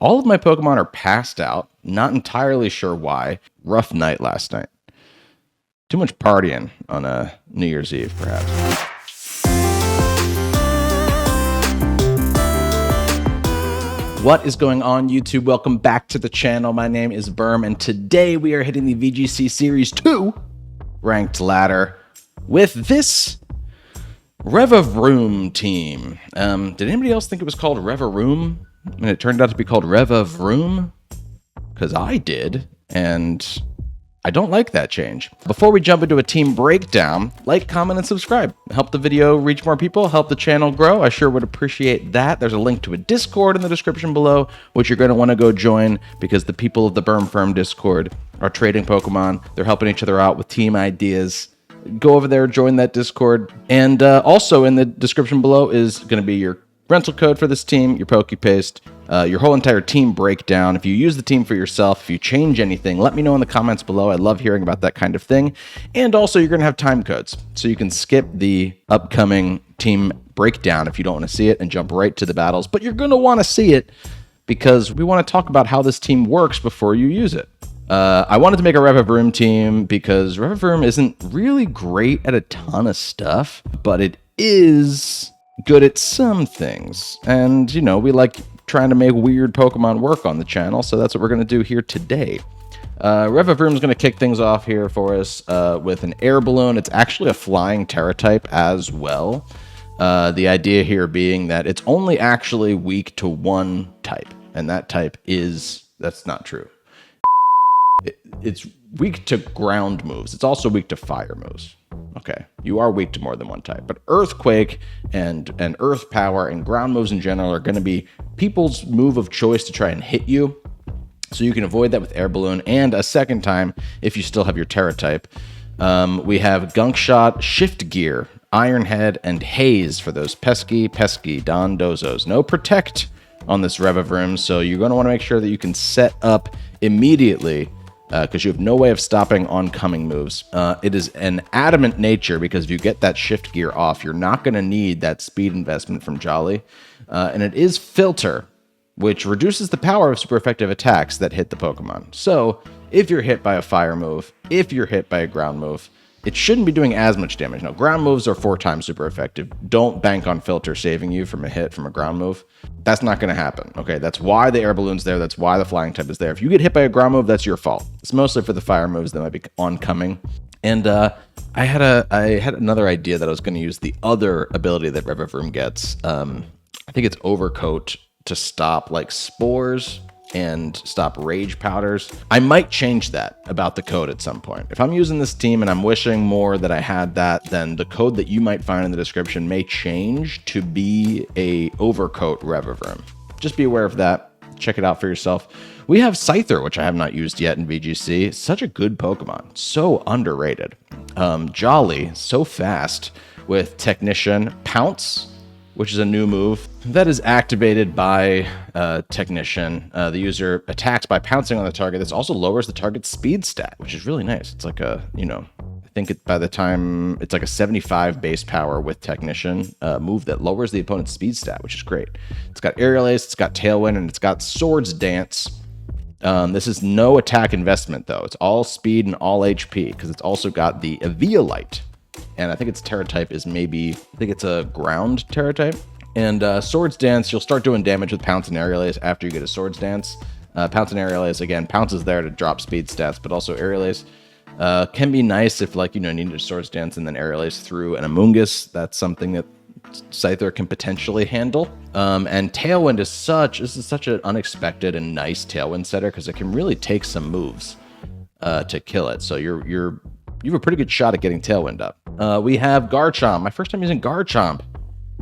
All of my Pokemon are passed out. Not entirely sure why. Rough night last night. Too much partying on a New Year's Eve, perhaps. What is going on, YouTube? Welcome back to the channel. My name is Berm, and today we are hitting the VGC Series 2 ranked ladder with this Revavroom team. Did anybody else think it was called Revavroom? And it turned out to be called Revavroom? Because I did, and I don't like that change. Before we jump into a team breakdown, like, comment, and subscribe. Help the video reach more people, help the channel grow. I sure would appreciate that. There's a link to a Discord in the description below, which you're going to want to go join because the people of the Berm Firm Discord are trading Pokemon. They're helping each other out with team ideas. Go over there, join that Discord. And also in the description below is going to be your rental code for this team, your PokePaste, your whole entire team breakdown. If you use the team for yourself, if you change anything, let me know in the comments below. I love hearing about that kind of thing. And also, you're going to have time codes, so you can skip the upcoming team breakdown if you don't want to see it and jump right to the battles. But you're going to want to see it because we want to talk about how this team works before you use it. I wanted to make a Revavroom team because Revavroom isn't really great at a ton of stuff, but it is good at some things. And, you know, we like trying to make weird Pokemon work on the channel, so that's what we're going to do here today. Revavroom is going to kick things off here for us with an air balloon. It's actually a flying Terra type as well. The idea here being that it's only actually weak to one type, and that type is... that's not true. It's weak to ground moves. It's also weak to fire moves. Okay, you are weak to more than one type, but Earthquake and Earth Power and ground moves in general are going to be people's move of choice to try and hit you. So you can avoid that with Air Balloon, and a second time if you still have your Terra type. We have Gunk Shot, Shift Gear, Iron Head, and Haze for those pesky Dondozos. No Protect on this Revavroom, so you're going to want to make sure that you can set up immediately because you have no way of stopping oncoming moves. It is an adamant nature because if you get that shift gear off, you're not going to need that speed investment from Jolly. And it is Filter, which reduces the power of super effective attacks that hit the Pokemon. So if you're hit by a fire move, if you're hit by a ground move, it shouldn't be doing as much damage. Now, ground moves are 4 times super effective. Don't bank on Filter saving you from a hit from a ground move. That's not going to happen. Okay, that's why the air balloon's there. That's why the flying type is there. If you get hit by a ground move, that's your fault. It's mostly for the fire moves that might be oncoming. And I had another idea that I was going to use the other ability that Revavroom gets. I think it's Overcoat to stop like spores and stop rage powders. I might change that about the code at some point. If I'm using this team and I'm wishing more that I had that, then the code that you might find in the description may change to be a Overcoat Revavroom. Just be aware of that. Check it out for yourself. We have Scyther, which I have not used yet in VGC. Such a good Pokemon. So underrated. Jolly, so fast with Technician. Pounce, which is a new move that is activated by Technician. The user attacks by pouncing on the target. This also lowers the target's speed stat, which is really nice. It's like a, you know, I think by the time it's like a 75 base power with Technician move that lowers the opponent's speed stat, which is great. It's got Aerial Ace, it's got Tailwind, and it's got Swords Dance. This is no attack investment though. It's all speed and all HP because it's also got the Eviolite. And I think its Terra type is maybe, I think it's a ground Terra type. And Swords Dance, you'll start doing damage with Pounce and Aerial Ace after you get a Swords Dance. Pounce and Aerial Ace, again, Pounce is there to drop speed stats, but also Aerial Ace can be nice if, like, you know, you need a Swords Dance and then Aerial Ace through an Amoonguss. That's something that Scyther can potentially handle. And Tailwind is such an unexpected and nice Tailwind setter because it can really take some moves to kill it. So you have a pretty good shot at getting Tailwind up. We have Garchomp. My first time using Garchomp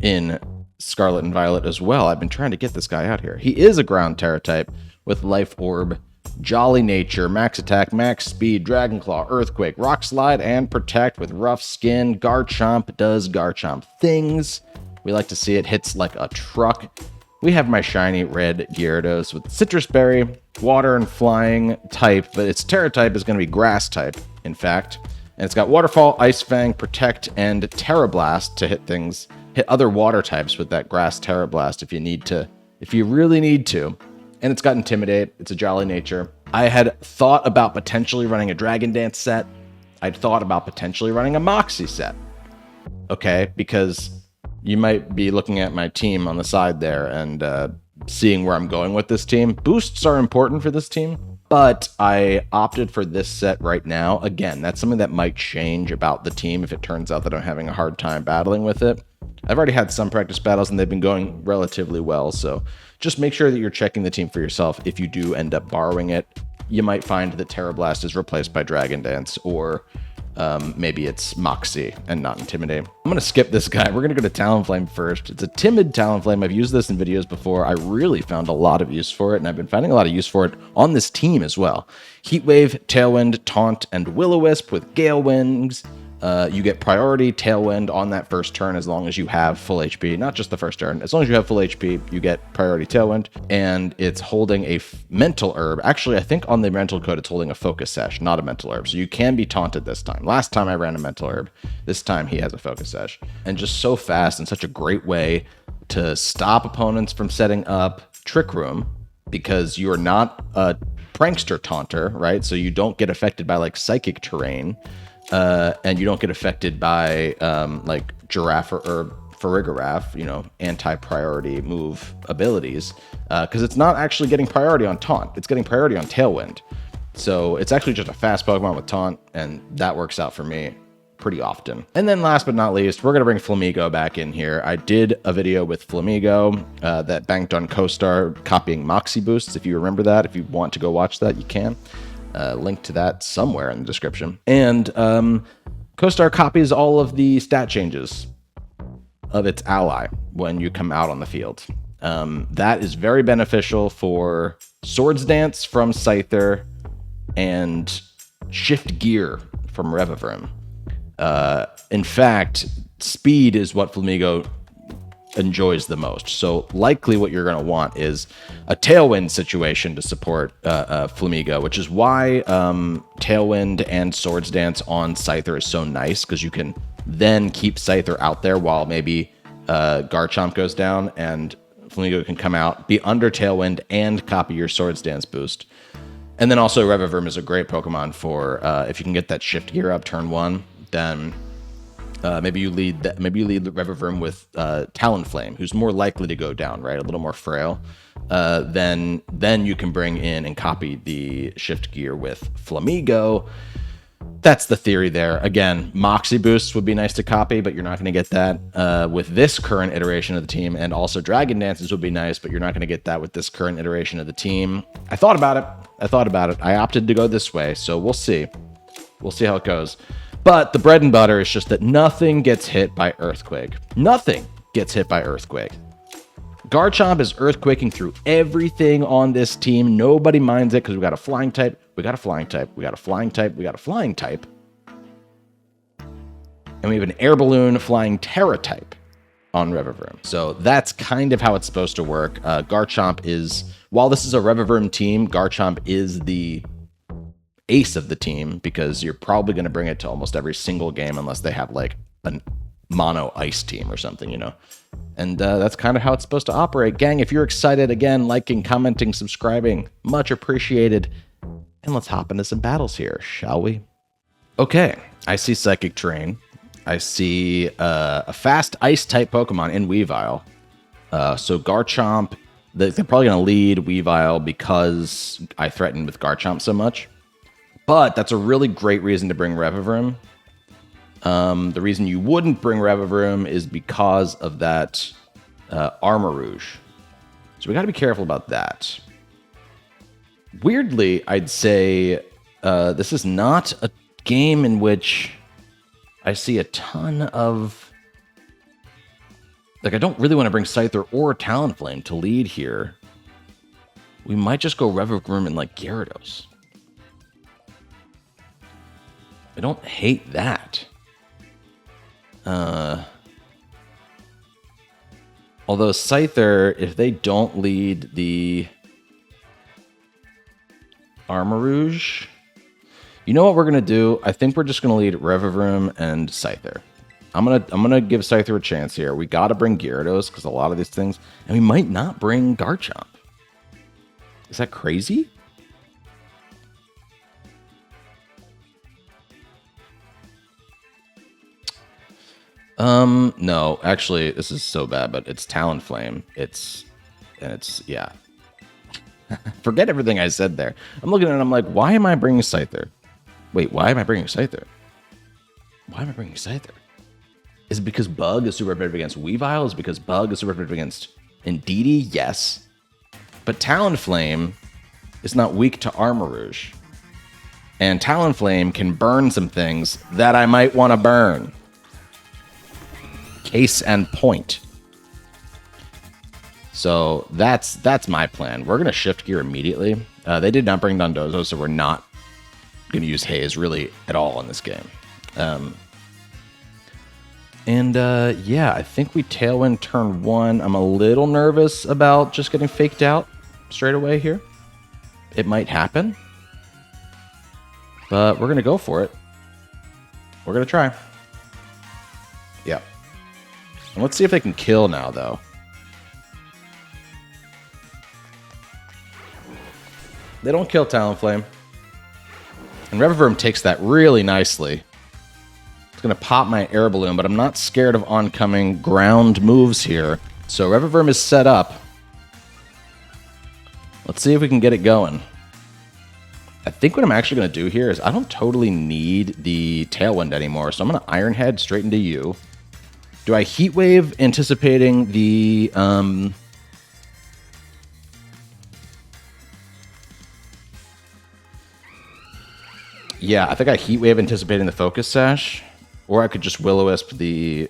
in Scarlet and Violet as well. I've been trying to get this guy out here. He is a ground Terra type with Life Orb, Jolly Nature, Max Attack, Max Speed, Dragon Claw, Earthquake, Rock Slide, and Protect with Rough Skin. Garchomp does Garchomp things. We like to see it. Hits like a truck. We have my shiny red Gyarados with Citrus Berry, Water and Flying type, but its Terra type is going to be Grass type, in fact. And it's got Waterfall, Ice Fang, Protect, and Terra Blast to hit other water types with that Grass Terra Blast if you need to, if you really need to. And it's got Intimidate. It's a Jolly Nature. I had thought about potentially running a Dragon Dance set. I'd thought about potentially running a Moxie set. Okay, because you might be looking at my team on the side there and seeing where I'm going with this team. Boosts are important for this team, but I opted for this set right now. Again, that's something that might change about the team if it turns out that I'm having a hard time battling with it. I've already had some practice battles and they've been going relatively well, so just make sure that you're checking the team for yourself. If you do end up borrowing it, you might find that Terra Blast is replaced by Dragon Dance, or maybe it's Moxie and not Intimidate. I'm going to skip this guy. We're going to go to Talonflame first. It's a timid Talonflame. I've used this in videos before. I really found a lot of use for it, and I've been finding a lot of use for it on this team as well. Heat Wave, Tailwind, Taunt, and Will-O-Wisp with Gale Wings. You get priority Tailwind on that first turn as long as you have full HP. Not just the first turn. As long as you have full HP, you get priority Tailwind. And it's holding a mental herb. Actually, I think on the mental code, it's holding a focus sash, not a mental herb. So you can be taunted this time. Last time I ran a mental herb. This time he has a focus sash. And just so fast and such a great way to stop opponents from setting up Trick Room, because you are not a prankster taunter, right? So you don't get affected by like psychic terrain. And you don't get affected by like Giraffe or Farigiraf, you know, anti-priority move abilities, because it's not actually getting priority on Taunt. It's getting priority on Tailwind. So it's actually just a fast Pokemon with Taunt, and that works out for me pretty often. And then last but not least, we're going to bring Flamigo back in here. I did a video with Flamigo that banked on CoStar copying Moxie boosts. If you remember that, if you want to go watch that, you can. Link to that somewhere in the description. And CoStar copies all of the stat changes of its ally when you come out on the field. That is very beneficial for Swords Dance from Scyther and Shift Gear from Revavroom. In fact, speed is what Flamigo enjoys the most. So likely what you're going to want is a Tailwind situation to support Flamigo, which is why Tailwind and Swords Dance on Scyther is so nice, because you can then keep Scyther out there while maybe Garchomp goes down, and Flamigo can come out, be under Tailwind, and copy your Swords Dance boost. And then also Revavroom is a great Pokemon for if you can get that Shift Gear up turn 1, then maybe you lead Revavroom with Talonflame, who's more likely to go down, right? A little more frail. Then you can bring in and copy the Shift Gear with Flamigo. That's the theory there. Again, Moxie boosts would be nice to copy, but you're not going to get that with this current iteration of the team. And also Dragon Dances would be nice, but you're not going to get that with this current iteration of the team. I thought about it. I opted to go this way, so we'll see. We'll see how it goes. But the bread and butter is just that nothing gets hit by Earthquake. Nothing gets hit by Earthquake. Garchomp is Earthquaking through everything on this team. Nobody minds it because we got a Flying type, we got a Flying type, we got a Flying type, we got a Flying type. And we have an Air Balloon Flying Terra type on Revavroom. So that's kind of how it's supposed to work. Garchomp is, while this is a Revavroom team, Garchomp is the ace of the team, because you're probably going to bring it to almost every single game unless they have like a mono ice team or something, you know. And that's kind of how it's supposed to operate. Gang, if you're excited, again, liking, commenting, subscribing, much appreciated. And let's hop into some battles here, shall we? Okay, I see Psychic Terrain. I see a fast ice type Pokemon in Weavile. So Garchomp, they're probably going to lead Weavile because I threatened with Garchomp so much. But that's a really great reason to bring Revavroom. The reason you wouldn't bring Revavroom is because of that Armarouge. So we got to be careful about that. Weirdly, I'd say this is not a game in which I see a ton of... Like, I don't really want to bring Scyther or Talonflame to lead here. We might just go Revavroom and, like, Gyarados. I don't hate that. Although Scyther, if they don't lead the Armarouge, you know what we're gonna do? I think we're just gonna lead Revavroom and Scyther. I'm gonna give Scyther a chance here. We gotta bring Gyarados because a lot of these things, and we might not bring Garchomp. Is that crazy? No, actually, this is so bad, but it's Talonflame. Yeah. Forget everything I said there. I'm looking at it, I'm like, why am I bringing Scyther? Wait, why am I bringing Scyther? Why am I bringing Scyther? Is it because Bug is super effective against Weavile? Is it because Bug is super effective against Indeedee? Yes. But Talonflame is not weak to Armarouge. And Talonflame can burn some things that I might want to burn. Case and point. So that's my plan. We're going to shift gear immediately. They did not bring Dondozo, so we're not going to use Haze really at all in this game. Yeah, I think we Tailwind turn 1. I'm a little nervous about just getting faked out straight away here. It might happen. But we're going to go for it. We're going to try. Yeah. And let's see if they can kill now, though. They don't kill Talonflame. And Revavroom takes that really nicely. It's going to pop my Air Balloon, but I'm not scared of oncoming ground moves here. So Revavroom is set up. Let's see if we can get it going. I think what I'm actually going to do here is I don't totally need the Tailwind anymore, so I'm going to Iron Head straight into you. Do I Heat Wave anticipating the... Yeah, I think I Heat Wave anticipating the Focus Sash. Or I could just Will-O-Wisp the...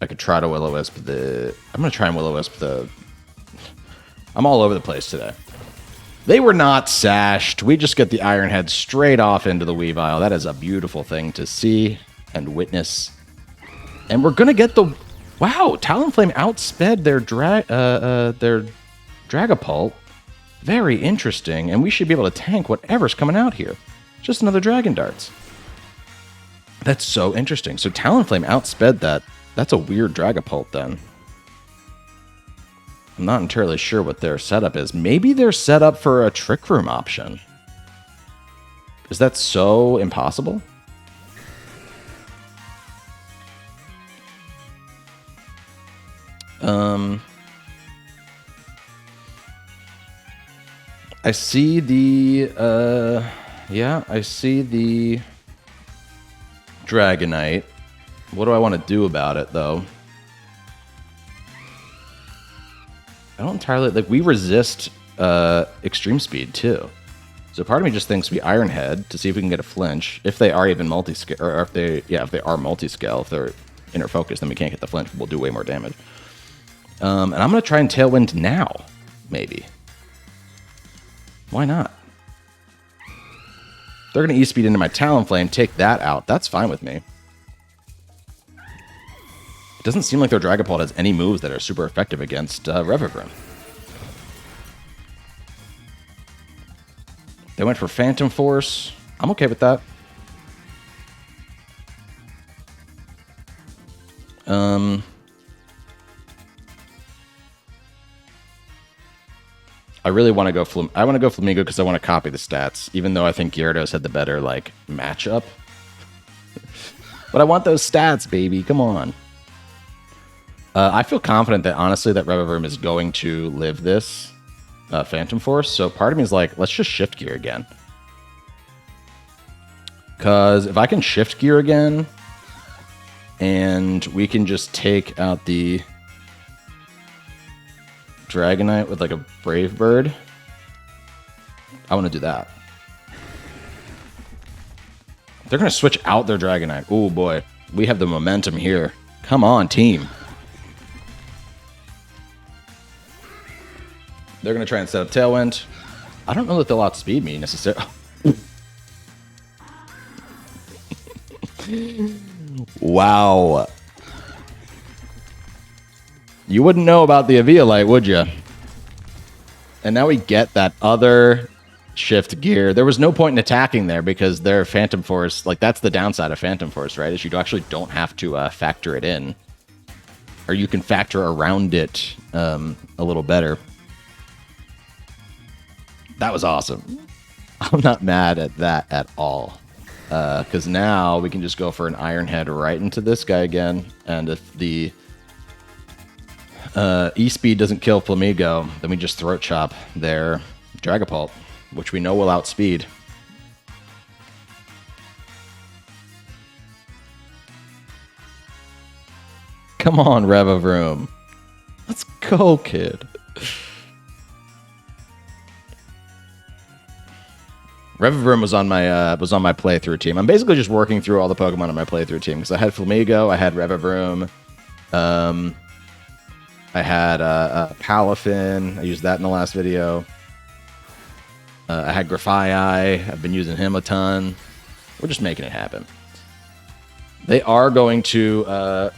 I could try to Will-O-Wisp the... I'm going to try and Will-O-Wisp the... I'm all over the place today. They were not sashed. We just get the Iron Head straight off into the Weavile. That is a beautiful thing to see and witness. And we're going to get the... Wow, Talonflame outsped their Dragapult. Very interesting. And we should be able to tank whatever's coming out here. Just another Dragon Darts. That's so interesting. So Talonflame outsped that. That's a weird Dragapult then. I'm not entirely sure what their setup is. Maybe they're set up for a Trick Room option. Is that so impossible? I see the... yeah, I see the Dragonite. What do I want to do about it, though? I don't entirely... Like, we resist Extreme Speed, too. So part of me just thinks we Iron Head to see if we can get a flinch. If they are even multi-scale... Or if they... Yeah, if they are multi-scale. If they're inner focus, then we can't get the flinch. We'll do way more damage. And I'm going to try and Tailwind now, maybe. Why not? They're going to E-Speed into my Talonflame, take that out. That's fine with me. It doesn't seem like their Dragapult has any moves that are super effective against Revavroom. They went for Phantom Force. I'm okay with that. I really want to go I want to go Flamingo because I want to copy the stats, even though I think Gyarados had the better like matchup. But I want those stats, baby. Come on. I feel confident that honestly that Revavroom is going to live this Phantom Force. So part of me is like, let's just shift gear again. Because if I can shift gear again, and we can just take out the Dragonite with like a Brave Bird, I want to do that. They're going to switch out their Dragonite. Oh boy, we have the momentum here. Come on, team. They're going to try and set up Tailwind. I don't know that they'll outspeed me necessarily. Wow. You wouldn't know about the Eviolite, would you? And now we get that other shift gear. There was no point in attacking there because their Phantom Force, like that's the downside of Phantom Force, right? Is you actually don't have to factor it in. Or you can factor around it a little better. That was awesome. I'm not mad at that at all. Because now we can just go for an Iron Head right into this guy again. And if the E-Speed doesn't kill Flamigo, then we just Throat Chop their Dragapult, which we know will outspeed. Come on, Revavroom. Let's go, kid. Revavroom was on my playthrough team. I'm basically just working through all the Pokemon on my playthrough team because I had Flamigo, I had Revavroom, I had Palafin. I used that in the last video. I had Grafaiai. I've been using him a ton. We're just making it happen. They are going to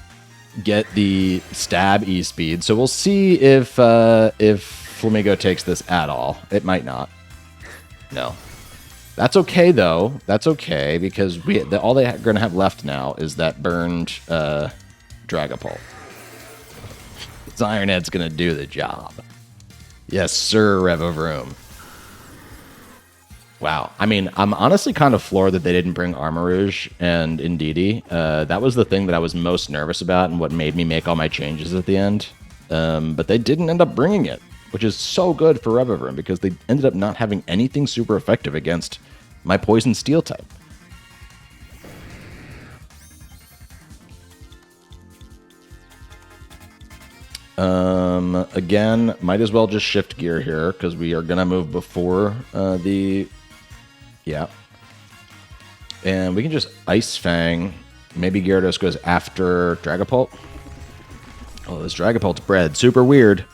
get the stab E-Speed, so we'll see if Flamigo takes this at all. It might not. No. That's okay, though. That's okay, because all they're going to have left now is that burned Dragapult. This Iron Head's going to do the job. Yes, sir, Revavroom. Wow. I mean, I'm honestly kind of floored that they didn't bring Armarouge and Indeedee. That was the thing that I was most nervous about and what made me make all my changes at the end. But they didn't end up bringing it, which is so good for Revavroom because they ended up not having anything super effective against my Poison Steel type. Again, might as well just shift gear here because we are going to move before yeah. And we can just Ice Fang. Maybe Gyarados goes after Dragapult. Oh, this Dragapult's bred. Super weird.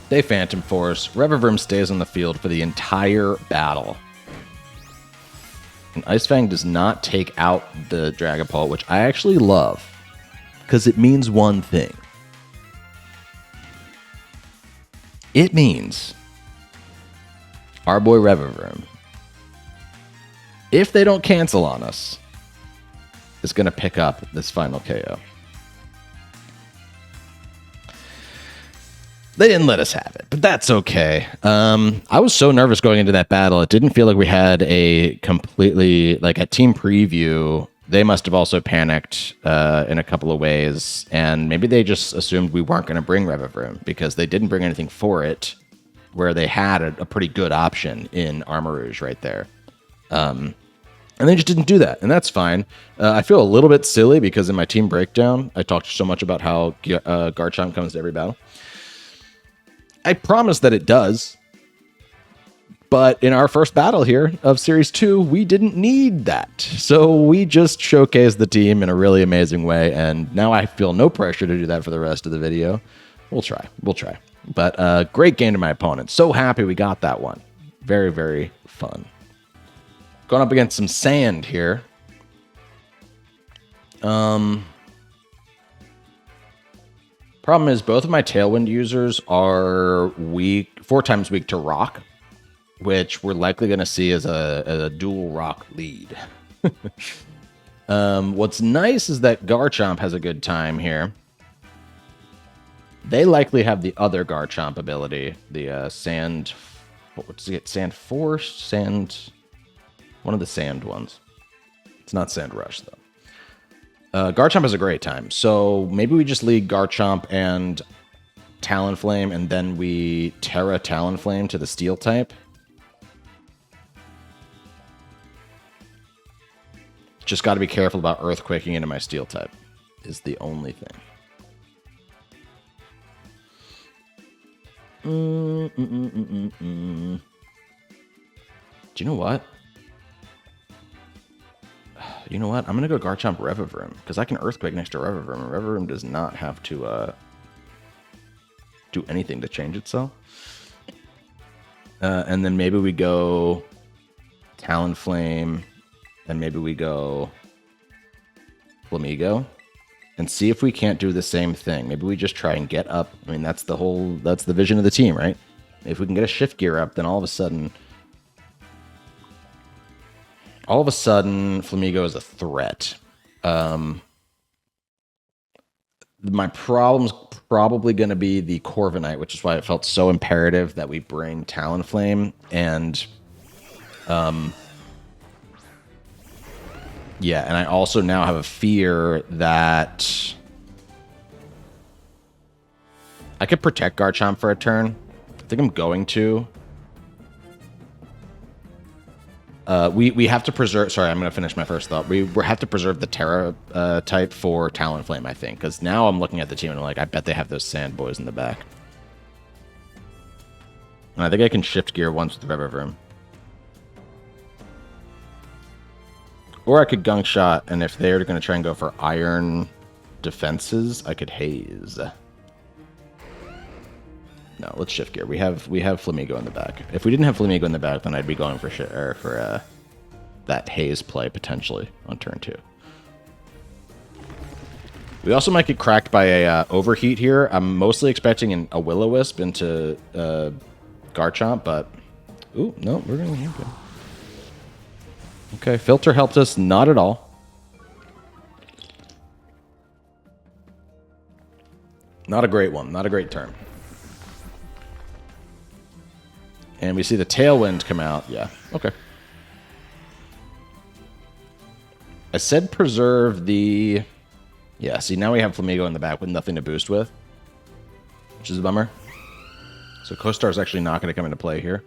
They Phantom Force. Revavroom stays on the field for the entire battle. And Ice Fang does not take out the Dragapult, which I actually love. Because it means one thing. It means our boy Revavroom, if they don't cancel on us, is going to pick up this final KO. They didn't let us have it, but that's okay. I was so nervous going into that battle. It didn't feel like we had a completely, like at team preview, they must have also panicked in a couple of ways, and maybe they just assumed we weren't going to bring Revavroom because they didn't bring anything for it, where they had a pretty good option in Armarouge right there. And they just didn't do that, and that's fine. I feel a little bit silly because in my team breakdown, I talked so much about how Garchomp comes to every battle. I promise that it does. But in our first battle here of Series 2, we didn't need that. So we just showcased the team in a really amazing way, and now I feel no pressure to do that for the rest of the video. We'll try. We'll try. But great game to my opponent. So happy we got that one. Very, very fun. Going up against some sand here. Problem is, both of my Tailwind users are 4 times weak to Rock, which we're likely going to see as a dual Rock lead. What's nice is that Garchomp has a good time here. They likely have the other Garchomp ability, the Sand... What's it? Sand Force? Sand... One of the sand ones. It's not Sand Rush, though. Garchomp has a great time, so maybe we just lead Garchomp and Talonflame, and then we Terra Talonflame to the Steel type. Just got to be careful about Earthquaking into my Steel type, is the only thing. Do you know what? You know what? I'm going to go Garchomp Revavroom, because I can Earthquake next to Revavroom, and Revavroom does not have to do anything to change itself. And then maybe we go Talonflame, and maybe we go Flamigo, and see if we can't do the same thing. Maybe we just try and get up. I mean, that's the vision of the team, right? If we can get a shift gear up, then all of a sudden, Flamigo is a threat. My problem's probably going to be the Corviknight, which is why it felt so imperative that we bring Talonflame. And, yeah, and I also now have a fear that I could protect Garchomp for a turn. I think I'm going to. We have to preserve... Sorry, I'm going to finish my first thought. We have to preserve the Terra type for Talonflame, I think. Because now I'm looking at the team and I'm like, I bet they have those Sand Boys in the back. And I think I can shift gear once with Revavroom. Or I could Gunk Shot, and if they're going to try and go for Iron defenses, I could Haze. No, let's shift gear. We have Flamigo in the back. If we didn't have Flamigo in the back, then I'd be going for that Haze play potentially on turn 2. We also might get cracked by a Overheat here. I'm mostly expecting a Will-O-Wisp into Garchomp, but ooh, no, we're gonna okay. Okay, Filter helped us not at all. Not a great one. Not a great turn. And we see the Tailwind come out. Yeah, okay. I said preserve the... Yeah, see, now we have Flamigo in the back with nothing to boost with, which is a bummer. So Co-Star is actually not going to come into play here.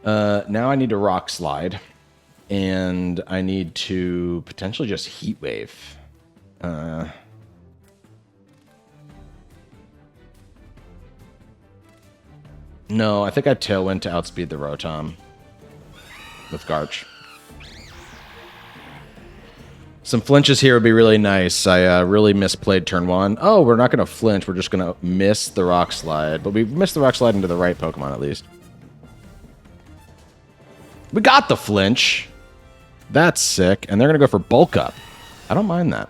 Now I need to Rock Slide, and I need to potentially just Heat Wave. No, I think I Tailwind to outspeed the Rotom with Garch. Some flinches here would be really nice. I really misplayed turn 1. Oh, we're not going to flinch. We're just going to miss the Rock Slide. But we missed the Rock Slide into the right Pokemon, at least. We got the flinch. That's sick. And they're going to go for Bulk Up. I don't mind that.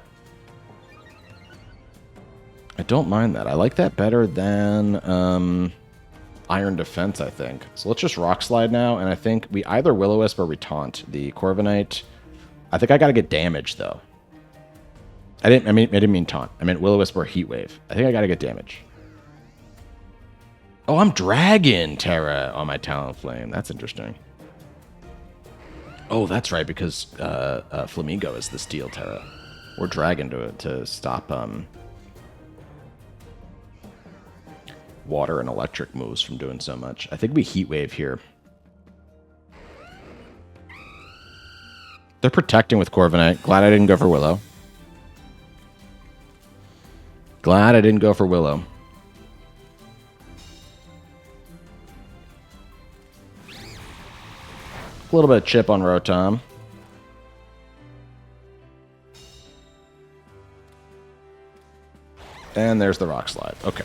I don't mind that. I like that better than Iron Defense, I think. So let's just Rock Slide now. And I think we either Will-O-Wisp or we Taunt the Corviknight. I think I gotta get damage though. I didn't mean taunt. I meant Will-O-Wisp or Heat Wave. I think I gotta get damage. Oh, I'm Dragon Terra on my Talonflame. That's interesting. Oh, that's right, because Flamigo is the Steel Terra. Or Dragon to stop water and electric moves from doing so much. I think we Heat Wave here. They're protecting with Corviknight. Glad I didn't go for Willow. Glad I didn't go for Willow. A little bit of chip on Rotom. And there's the Rock Slide. Okay.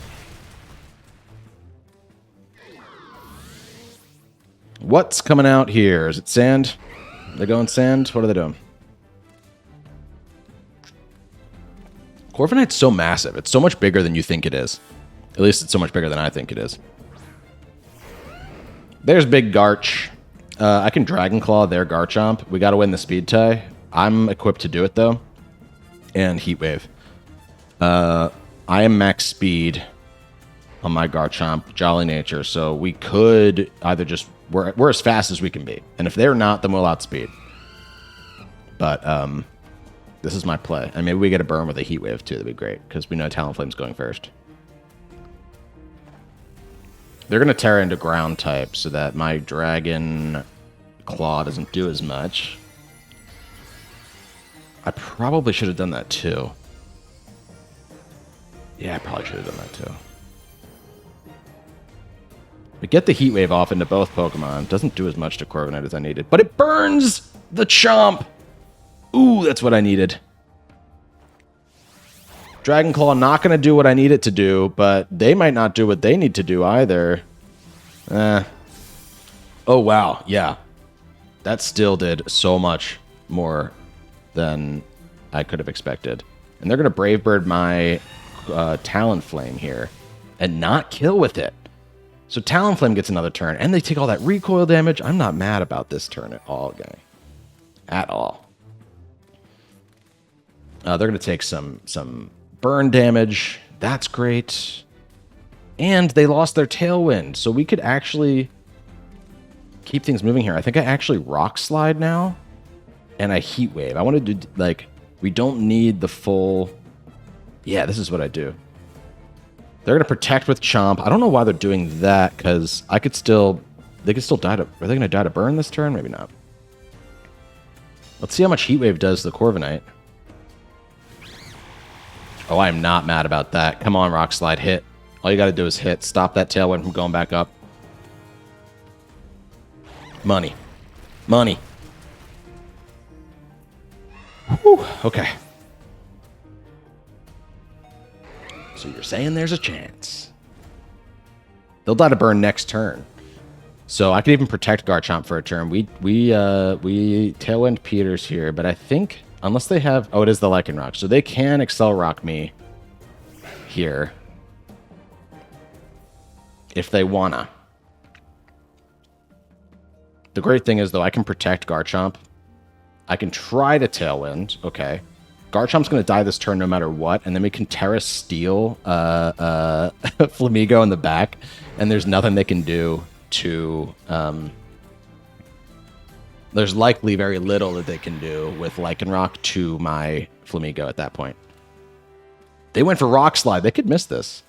What's coming out here? Is it sand? They're going sand? What are they doing? Corviknight's so massive. It's so much bigger than you think it is. At least it's so much bigger than I think it is. There's Big Garch. I can Dragon Claw their Garchomp. We got to win the speed tie. I'm equipped to do it, though. And Heat Wave. I am max speed on my Garchomp, Jolly Nature, so we could either just... We're as fast as we can be. And if they're not, then we'll outspeed. But this is my play. And maybe we get a burn with a Heat Wave, too. That'd be great, because we know Talonflame's going first. They're going to Terra into Ground type so that my Dragon Claw doesn't do as much. I probably should have done that, too. Yeah, I probably should have done that, too. But get the Heat Wave off into both Pokemon. Doesn't do as much to Corviknight as I needed. But it burns the Chomp! Ooh, that's what I needed. Dragon Claw not going to do what I need it to do, but they might not do what they need to do either. Oh, wow. Yeah. That still did so much more than I could have expected. And they're going to Brave Bird my Talonflame here and not kill with it. So Talonflame gets another turn, and they take all that recoil damage. I'm not mad about this turn at all, gang. At all. They're going to take some burn damage. That's great. And they lost their Tailwind, so we could actually keep things moving here. I think I actually Rock Slide now, and I Heat Wave. I want to do, like, we don't need the full... Yeah, this is what I do. They're going to protect with Chomp. I don't know why they're doing that, because I could still... They could still die to... Are they going to die to burn this turn? Maybe not. Let's see how much Heat Wave does to the Corviknight. Oh, I am not mad about that. Come on, Rock Slide, hit. All you got to do is hit. Stop that Tailwind from going back up. Money. Money. Whew, okay. So you're saying there's a chance. They'll die to burn next turn. So I could even protect Garchomp for a turn. We Tailwind Peters here, but I think unless they have... Oh, it is the Lycanroc. So they can Excel Rock me here if they wanna. The great thing is, though, I can protect Garchomp. I can try to Tailwind. Okay. Garchomp's going to die this turn no matter what, and then we can Terra Steel Flamigo in the back, and there's nothing they can do to... there's likely very little that they can do with Lycanroc to my Flamigo at that point. They went for Rock Slide. They could miss this.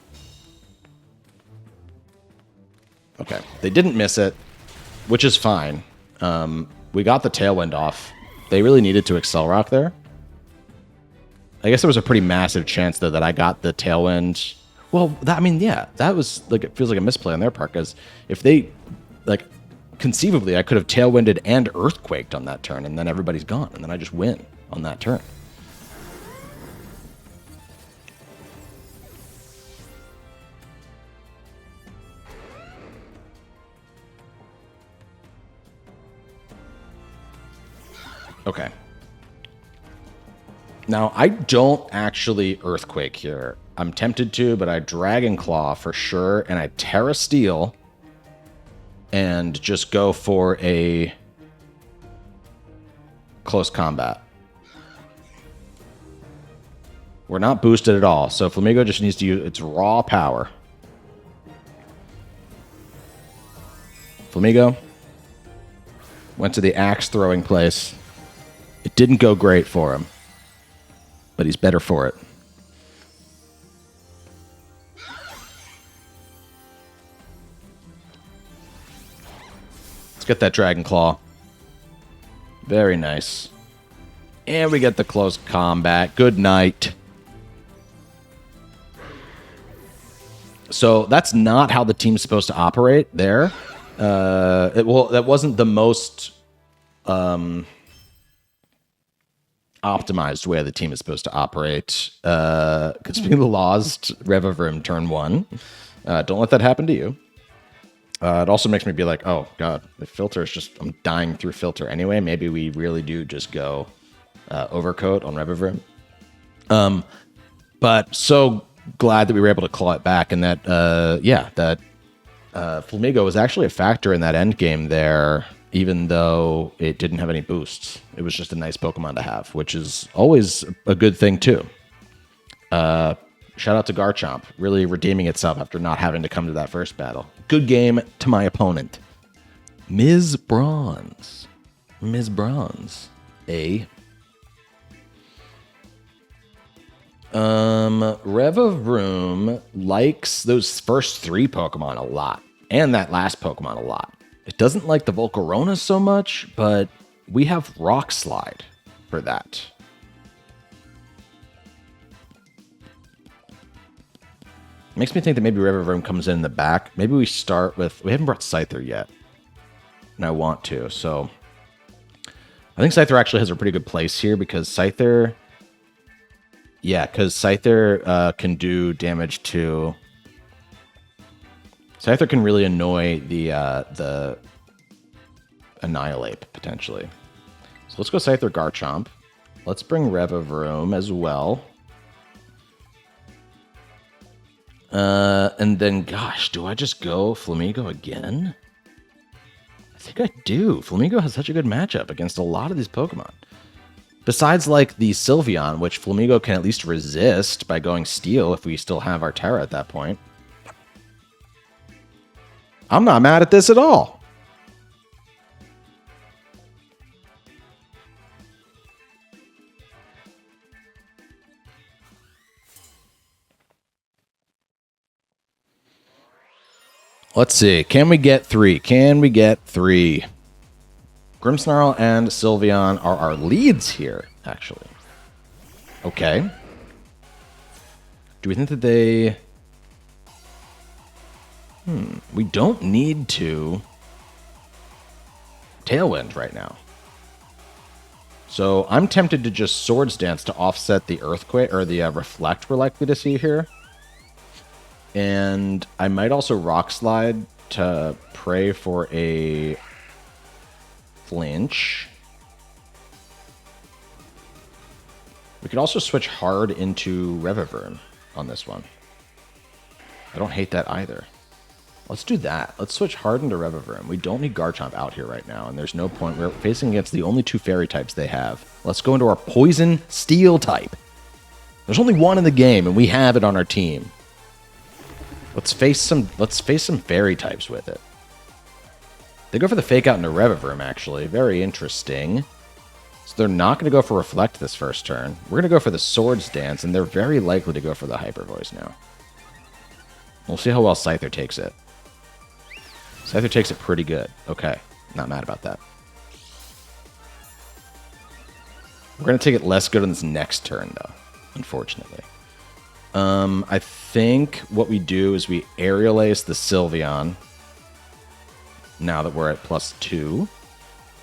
Okay. They didn't miss it, which is fine. We got the Tailwind off. They really needed to Excel Rock there. I guess there was a pretty massive chance, though, that I got the Tailwind. Well, I mean, yeah, that was, like, it feels like a misplay on their part, because if they, like, conceivably, I could have Tailwinded and Earthquaked on that turn, and then everybody's gone, and then I just win on that turn. Okay. Now, I don't actually Earthquake here. I'm tempted to, but I Dragon Claw for sure, and I Terra Steel and just go for a close combat. We're not boosted at all, so Flamigo just needs to use its raw power. Flamigo went to the axe throwing place. It didn't go great for him, but he's better for it. Let's get that Dragon Claw. Very nice. And we get the close combat. Good night. So that's not how the team's supposed to operate there. Well, that wasn't the most optimized way the team is supposed to operate. Because we lost Revavroom turn 1. Don't let that happen to you. It also makes me be like, oh, God, the filter is just... I'm dying through filter anyway. Maybe we really do just go Overcoat on Revavroom. But so glad that we were able to claw it back, and that, that Flamigo was actually a factor in that end game there, even though it didn't have any boosts. It was just a nice Pokemon to have, which is always a good thing, too. Shout out to Garchomp, really redeeming itself after not having to come to that first battle. Good game to my opponent. Ms. Bronze. Ms. Bronze. Revavroom likes those first 3 Pokemon a lot, and that last Pokemon a lot. It doesn't like the Volcarona so much, but we have Rock Slide for that. Makes me think that maybe Revavroom comes in the back. Maybe we start with... We haven't brought Scyther yet, and I want to, so... I think Scyther actually has a pretty good place here, because Scyther... Yeah, because Scyther can do damage to... Scyther can really annoy the Annihilate, potentially. So let's go Scyther Garchomp. Let's bring Revavroom as well. And then, gosh, do I just go Flamigo again? I think I do. Flamigo has such a good matchup against a lot of these Pokemon. Besides, like, the Sylveon, which Flamigo can at least resist by going Steel if we still have our Terra at that point. I'm not mad at this at all. Let's see. Can we get 3? Can we get 3? Grimmsnarl and Sylveon are our leads here, actually. Okay. Do we think that they... We don't need to Tailwind right now. So I'm tempted to just Swords Dance to offset the Earthquake, or the Reflect we're likely to see here. And I might also Rock Slide to pray for a flinch. We could also switch hard into Revavroom on this one. I don't hate that either. Let's do that. Let's switch hard into Revavroom. We don't need Garchomp out here right now, and there's no point. We're facing against the only 2 fairy types they have. Let's go into our Poison Steel type. There's only one in the game, and we have it on our team. Let's face some fairy types with it. They go for the Fake Out into Revavroom, actually. Very interesting. So they're not going to go for Reflect this first turn. We're going to go for the Swords Dance, and they're very likely to go for the Hyper Voice now. We'll see how well Scyther takes it. Scyther takes it pretty good. Okay. Not mad about that. We're going to take it less good on this next turn, though, unfortunately. I think what we do is we Aerial Ace the Sylveon, now that we're at +2,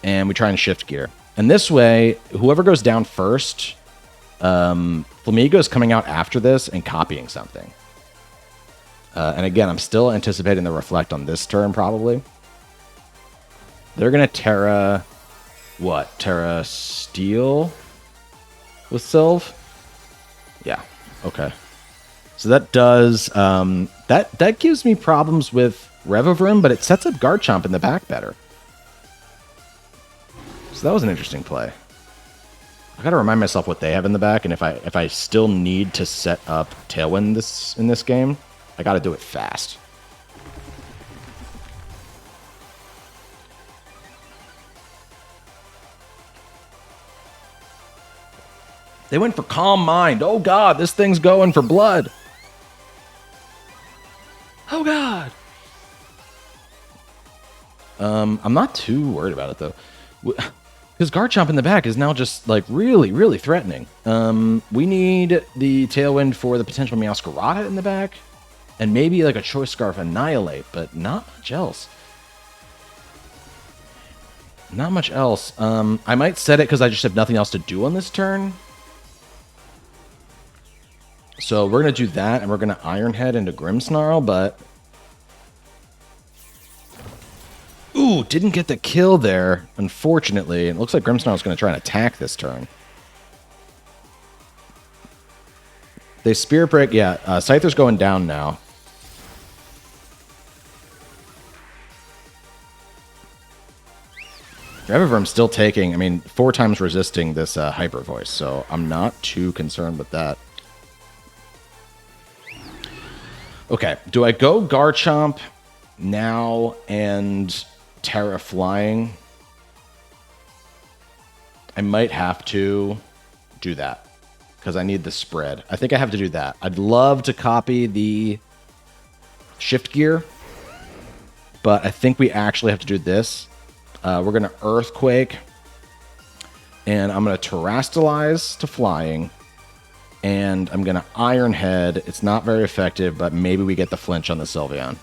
and we try and Shift Gear. And this way, whoever goes down first, Flamigo is coming out after this and copying something. And again, I'm still anticipating the Reflect on this turn, probably. They're going to Terra... What? Terra Steel with Sylve? Yeah. Okay. So that does... that gives me problems with Revavroom, but it sets up Garchomp in the back better. So that was an interesting play. I got to remind myself what they have in the back, and if I still need to set up Tailwind in this game, I got to do it fast. They went for Calm Mind. Oh god, this thing's going for blood. Oh god. I'm not too worried about it though. Because Garchomp in the back is now just like really, really threatening. We need the Tailwind for the potential Meowscarada in the back. And maybe like a Choice Scarf Annihilate, but not much else. Not much else. I might set it because I just have nothing else to do on this turn. So we're going to do that, and we're going to Iron Head into Grimmsnarl, but... Ooh, didn't get the kill there, unfortunately. It looks like Grimmsnarl's going to try and attack this turn. They Spirit Break, yeah. Scyther's going down now. Revavroom's still taking, 4 times resisting this Hyper Voice, so I'm not too concerned with that. Okay, do I go Garchomp now and Terra Flying? I might have to do that because I need the spread. I think I have to do that. I'd love to copy the Shift Gear, but I think we actually have to do this. We're going to Earthquake, and I'm going to Terrastalize to Flying, and I'm going to Iron Head. It's not very effective, but maybe we get the flinch on the Sylveon.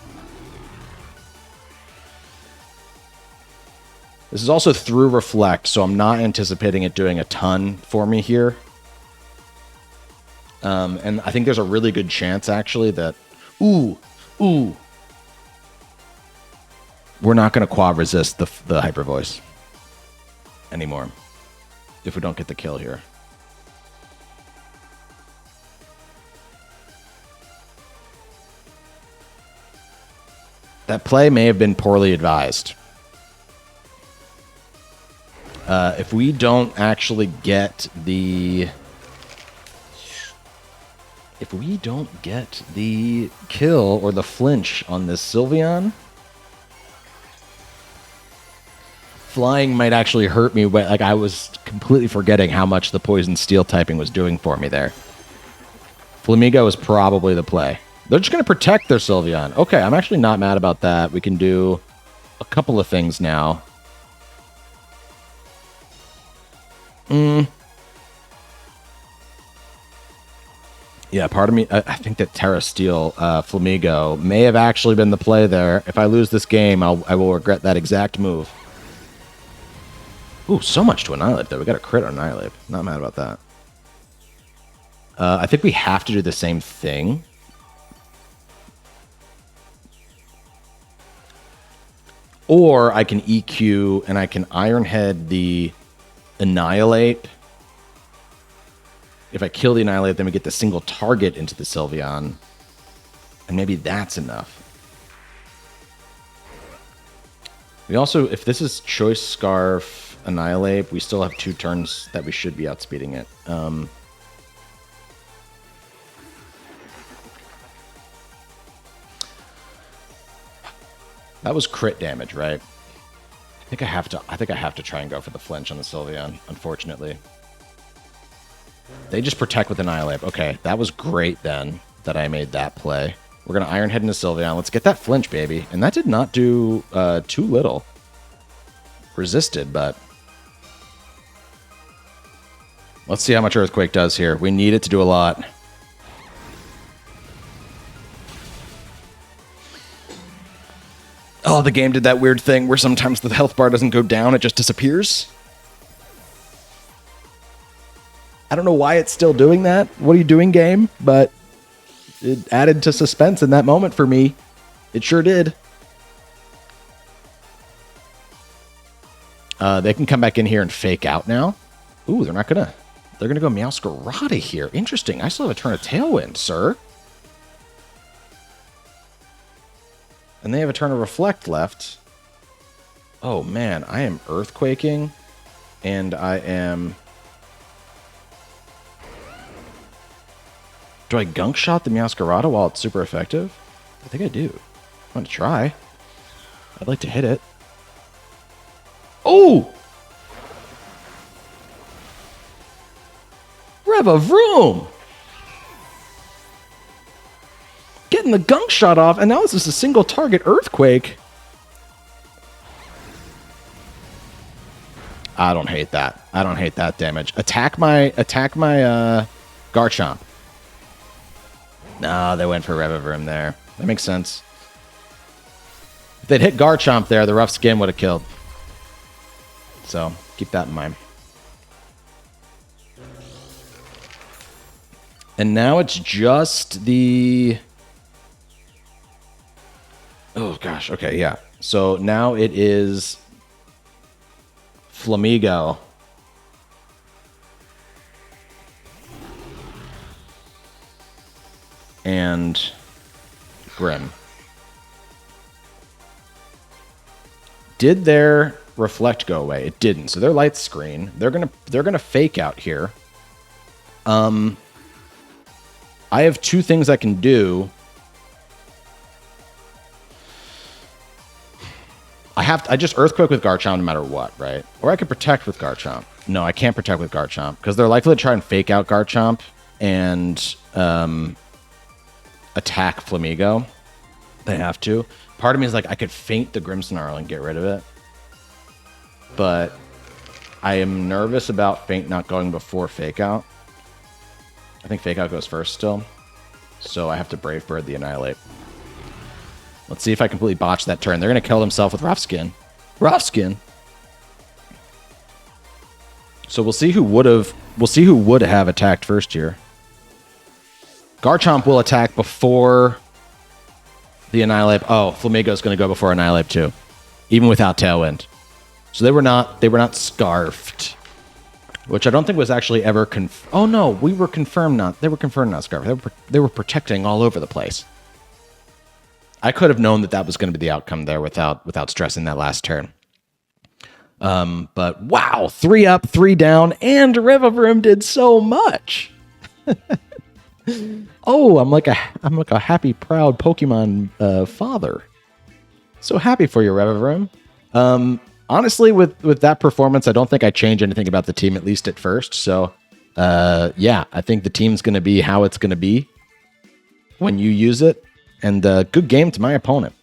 This is also through Reflect, so I'm not anticipating it doing a ton for me here. And I think there's a really good chance, actually, that... Ooh! We're not going to quad resist the Hyper Voice anymore if we don't get the kill here. That play may have been poorly advised. If we don't actually get the... If we don't get the kill or the flinch on this Sylveon, flying might actually hurt me. Like, I was completely forgetting how much the poison steel typing was doing for me there. Flamigo is probably the play. They're just going to protect their Sylveon. Okay, I'm actually not mad about that. We can do a couple of things now. Yeah, part of me, I think that Terra Steel Flamigo may have actually been the play there. If I lose this game, I will regret that exact move. Ooh, so much to Annihilate, though. We got a crit on Annihilate. Not mad about that. I think we have to do the same thing. Or I can EQ and I can Iron Head the Annihilate. If I kill the Annihilate, then we get the single target into the Sylveon. And maybe that's enough. We also, if this is Choice Scarf, Annihilate, we still have 2 turns that we should be outspeeding it. That was crit damage, right? I think I have to try and go for the flinch on the Sylveon, unfortunately. They just protect with Annihilate. Okay, that was great then that I made that play. We're going to Iron Head into Sylveon. Let's get that flinch, baby. And that did not do too little. Resisted, but... Let's see how much Earthquake does here. We need it to do a lot. Oh, the game did that weird thing where sometimes the health bar doesn't go down, it just disappears. I don't know why it's still doing that. What are you doing, game? But it added to suspense in that moment for me. It sure did. They can come back in here and fake out now. Ooh, they're not gonna... They're gonna go Meowscarada here. Interesting. I still have a turn of Tailwind, sir. And they have a turn of Reflect left. Oh, man. I am Earthquaking. And I am... Do I Gunk Shot the Meowscarada while it's super effective? I think I do. I'm going to try. I'd like to hit it. Oh! Revavroom! Getting the Gunk Shot off, and now this is a single target Earthquake. I don't hate that. I don't hate that damage. Attack my Garchomp. No, they went for Revavroom there. That makes sense. If they'd hit Garchomp there, the Rough Skin would have killed. So, keep that in mind. And now it's just the... Oh, gosh. Okay, yeah. So now it is Flamigo. And Grim. Did their Reflect go away? It didn't. So their Light Screen. They're gonna fake out here. I have 2 things I can do. I just Earthquake with Garchomp no matter what, right? Or I could Protect with Garchomp. No, I can't Protect with Garchomp because they're likely to try and fake out Garchomp and attack Flamigo. They have to. Part of me is like, I could feint the Grimmsnarl and get rid of it. But I am nervous about feint not going before fake out. I think fake out goes first still. So I have to Brave Bird the Annihilate. Let's see if I completely botch that turn. They're going to kill themselves with Rough Skin. Rough Skin. So we'll see who would have attacked first here. Garchomp will attack before the Annihilate. Oh, Flamigo's going to go before Annihilate too, even without Tailwind. So they were not scarfed, which I don't think was actually ever oh no, we were confirmed not. They were confirmed not scarfed. They were protecting all over the place. I could have known that was going to be the outcome there without stressing that last turn. But wow, 3 up, 3 down, and Revavroom did so much. Oh, I'm like a happy, proud Pokemon father. So happy for you, Revavroom. Honestly, with that performance, I don't think I change anything about the team, at least at first. So, yeah, I think the team's going to be how it's going to be when you use it. And good game to my opponent.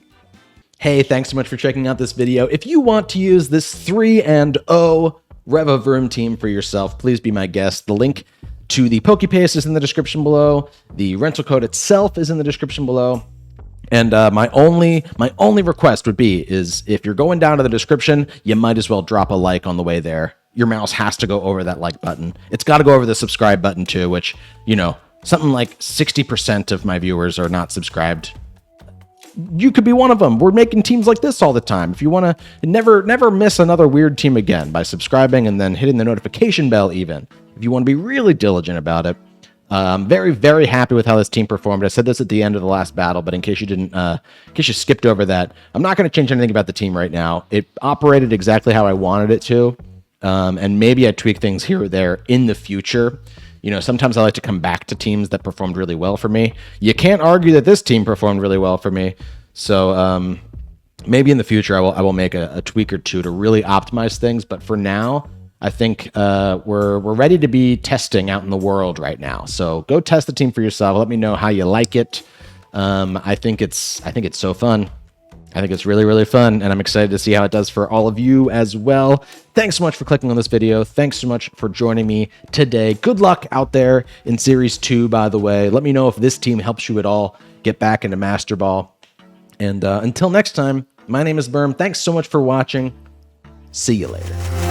Hey, thanks so much for checking out this video. If you want to use this 3-0 Revavroom team for yourself, please be my guest. The link to the PokePaste is in the description below. The rental code itself is in the description below. And my only request would be is if you're going down to the description, you might as well drop a like on the way there. Your mouse has to go over that like button. It's got to go over the subscribe button too, which, you know, something like 60% of my viewers are not subscribed. You could be one of them. We're making teams like this all the time. If you want to never miss another weird team again by subscribing and then hitting the notification bell even. If you want to be really diligent about it. I'm very, very happy with how this team performed. I said this at the end of the last battle, but in case you didn't, in case you skipped over that, I'm not going to change anything about the team right now. It operated exactly how I wanted it to, and maybe I tweak things here or there in the future. You know, sometimes I like to come back to teams that performed really well for me. You can't argue that this team performed really well for me. So maybe in the future I will make a tweak or two to really optimize things. But for now, I think we're ready to be testing out in the world right now. So go test the team for yourself. Let me know how you like it. I think it's so fun. I think it's really, really fun, and I'm excited to see how it does for all of you as well. Thanks so much for clicking on this video. Thanks so much for joining me today. Good luck out there in Series 2, by the way. Let me know if this team helps you at all get back into Master Ball. And until next time, my name is Berm. Thanks so much for watching. See you later.